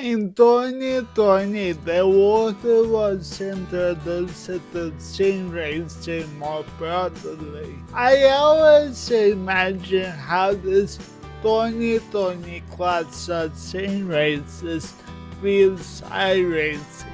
In 2020, the water was introduced to sim racing more broadly. I always imagine how this 2020 class of sim races feels iRacing.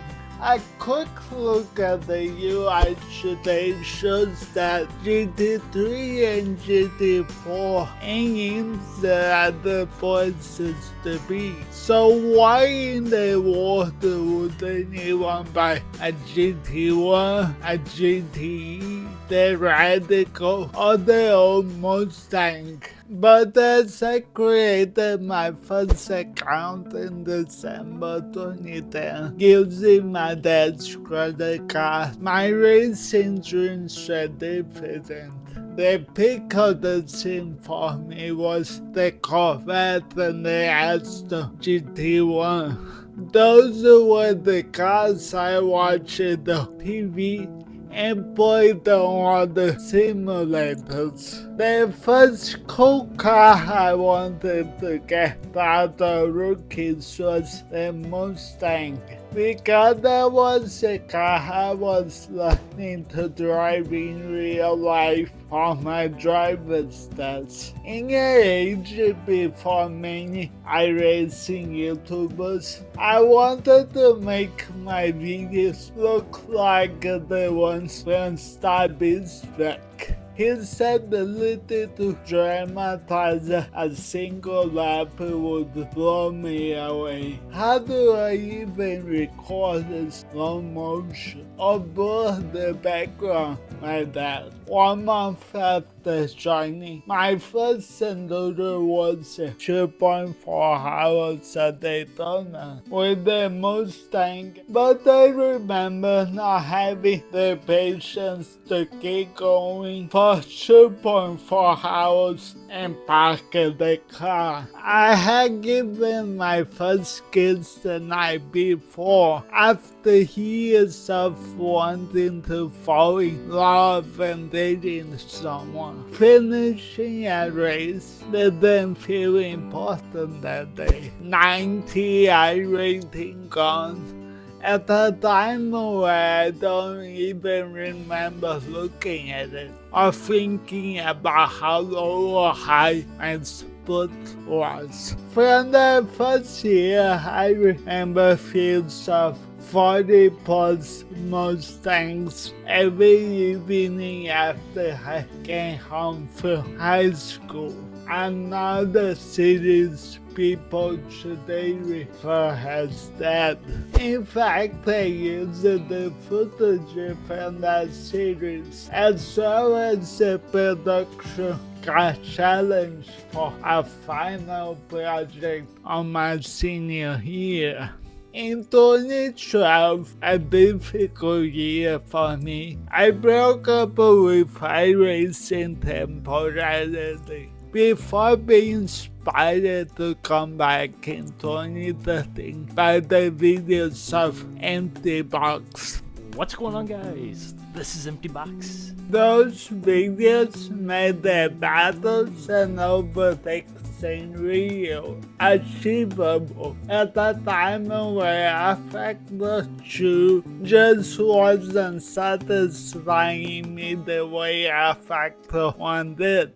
A quick look at the UI today shows that GT3 and GT4 aims at the places to be. So why in the world would anyone buy a GT1, a GTE, the Radical, or the old Mustang? But as I created my first account in December 2010 using my dad's credit card, my racing dreams were different. The pick of the sim for me was the Corvette and the Aston GT1. Those were the cars I watched on the TV and played on all the simulators. The first cool car I wanted to get out of rookies was the Mustang, because that was a car I was learning to drive in real life on my driver's test. In an age before many iRacing YouTubers, I wanted to make my videos look like the ones from Starbeast back. His ability to dramatize a single lap would blow me away. How do I even record in slow motion or blur the background like that? 1 month after joining, my first enduro was 2.4 hours at Daytona with the Mustang, but I remember not having the patience to keep going for 2.4 hours and park the car. I had given my first kiss the night before, after years of wanting to fall in love and dating someone. Finishing a race didn't feel important that day. 90 iRating gone. At a time where I don't even remember looking at it or thinking about how low or high my split was. From the first year, I remember fields of 40 plus Mustangs every evening after I came home from high school. And now the cities people today refer as that. In fact, I used the footage from that series as well as the production challenge for a final project on my senior year. In 2012, a difficult year for me, I broke up with iRacing temporarily before being inspired to come back in 2013 by the videos of Empty Box. What's going on, guys? This is Empty Box. Those videos made the battles and overtakes real, achievable at a time where Factor 2 just wasn't satisfying me the way Factor 1 did.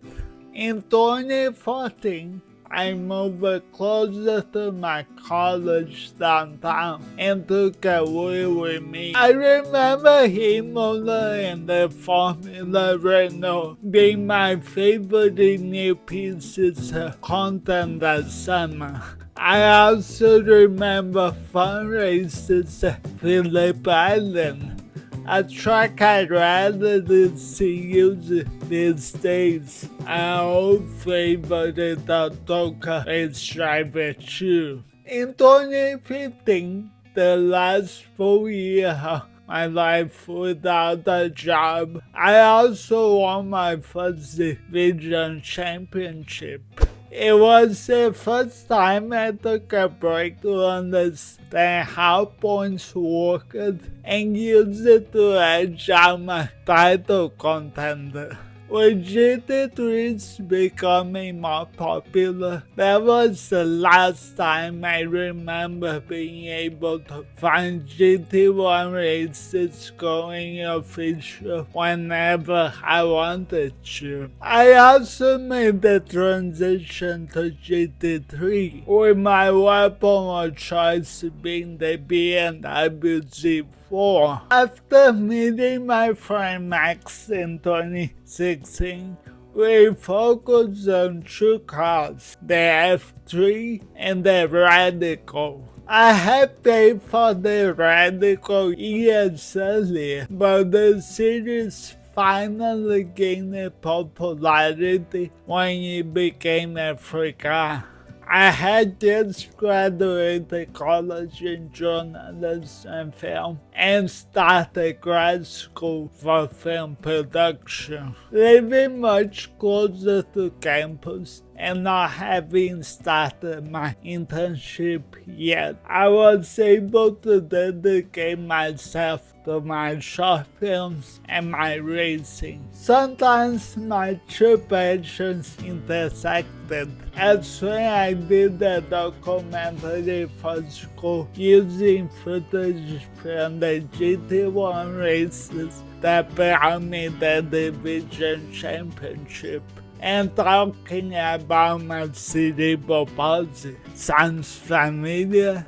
In 2014, I moved closer to my college downtown and took a wheel with me. I remember Imola and the Formula Renault being my favorite new pieces of content that summer. I also remember fun races at Phillip Island, a track I'd rather than see used these days. An old favorite Toka race driver too. In 2015, the last full year of my life without a job, I also won my first division championship. It was the first time I took a break to understand how points worked and used it to edge out my title contender. With GT3s becoming more popular, that was the last time I remember being able to find GT1 races going official whenever I wanted to. I also made the transition to GT3, with my weapon of choice being the BMW Z4. After meeting my friend Max in 2016, we focused on two cars, the F3 and the Radical. I had paid for the Radical years earlier, but the series finally gained popularity when it became a free car. I had just graduated college in journalism and film and started grad school for film production. Living much closer to campus and not having started my internship yet, I was able to dedicate myself to my short films and my racing. Sometimes my two passions intersected. That's when I did a documentary for school using footage from the GT1 races that brought me the division championship, and talking about my cerebral palsy. Sounds familiar?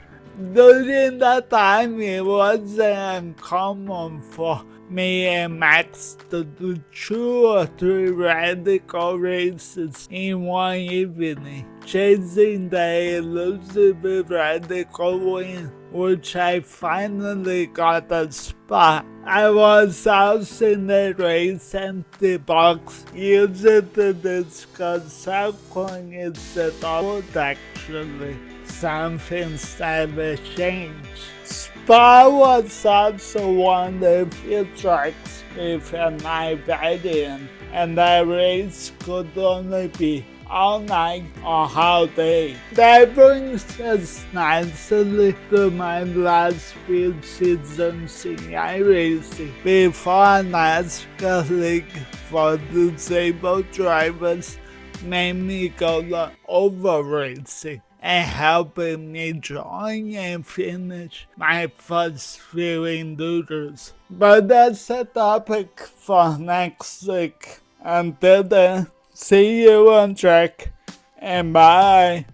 During that time, it wasn't uncommon for me and Max to do 2 or 3 radical races in one evening, chasing the elusive radical win, which I finally got a spot. I was also in the race empty box, used to discuss how coin is the double actually. Something's never changed. Spa was also one of the few tracks with a night variant, and the race could only be all night or all day. That brings us nicely to my last few seasons in iRacing before NASCAR League for Disabled Drivers made me go over racing and helping me join and finish my first few endurers. But that's a topic for next week. Until then, see you on track and bye.